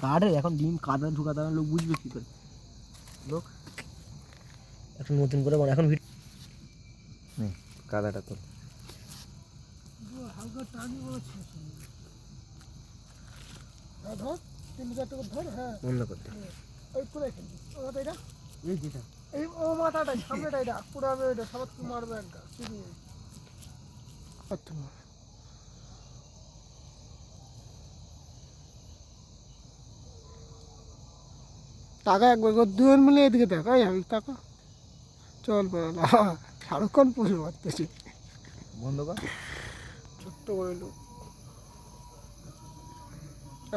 কাটে এখন ডিম কাদা ঢুকাতে না লোক বুঝবে কি করে লোক এখন নতুন করে এখন কাদাটা তো হালকা টানি বলেছে ধর 3-4 টাকা ধর। হ্যাঁ বন্ধ করতে ওই পুরো খেলবি ও এটা এই যেটা এই ও মাথাটা সামনেটা এটা পুরো হবে এটা সব কি মারবে একটা সিধি আচ্ছা টাকা একবার দুজন মিলে এদিকে দেখাই আমি টাকা চল বেড়ালা সারাক্ষণ পুষে মারতেছি বন্ধ কর ছোট্ট করে লোক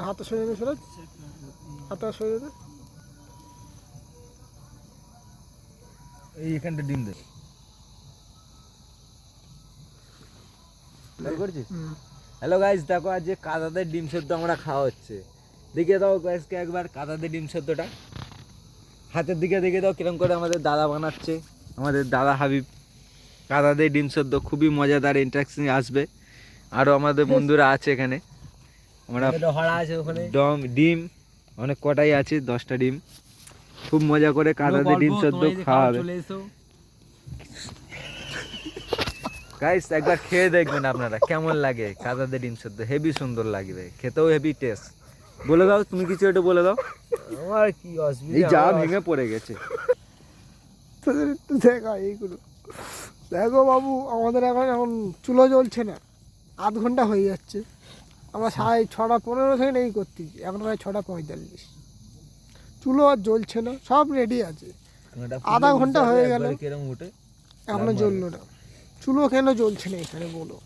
হাতে সরিয়ে দে সুরজ হাতে সরিয়ে দে এই এখানটা ডিম দে করছিস। হ্যালো গাইস, দেখো আজ যে কাদাতে ডিম সেদ্ধ আমরা খাওয়া হচ্ছে। দেখে দাও গাইসকে একবার কাদাতে ডিম সেদ্ধটা হাতের দিকে দেখে দাও কিরম করে আমাদের দাদা বানাচ্ছে। আমাদের দাদা হাবিব কাদাতে ডিম সেদ্ধ খুবই মজাদার ইন্টারেস্টিং আসবে। আরও আমাদের বন্ধুরা আছে এখানে, আমরা হড়া আছে ওখানে ডিম অনেক কটাই আছে, 10টা ডিম। খুব মজা করে কাদাতে ডিম সেদ্ধ খাওয়া হবে গাইস। একবার খেয়ে দেখবেন আপনারা কেমন লাগে কাদাতে ডিম সেদ্ধ, হেভি সুন্দর লাগবে, খেতেও হেভি টেস্ট। বলে দাও তুমি কিছু একটু বলে দাও। আমার কি অসুবিধা এই যা ভেঙে পড়ে গেছে। তোদের একটু দেখা এইগুলো দেখো বাবু, আমাদের এখন চুলো জ্বলছে না, আধ ঘন্টা হয়ে যাচ্ছে। আমরা 6:15 থেকে এই করতেছি, এখন প্রায় 6:45। চুলো আর জ্বলছে না, সব রেডি আছে, আধা ঘন্টা হয়ে গেল এখনো জ্বললো না। চুলো কেন জ্বলছে না এখানে বলো?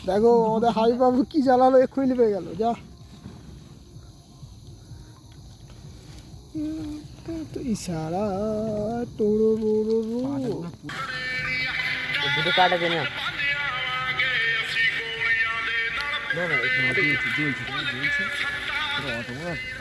দেখো আমাদের হাই বাবু কি জ্বালালো, এক্ষুনি লিপে গেল যা। ইশারা দুটো কাটা দে না না এখানে জ্বলছে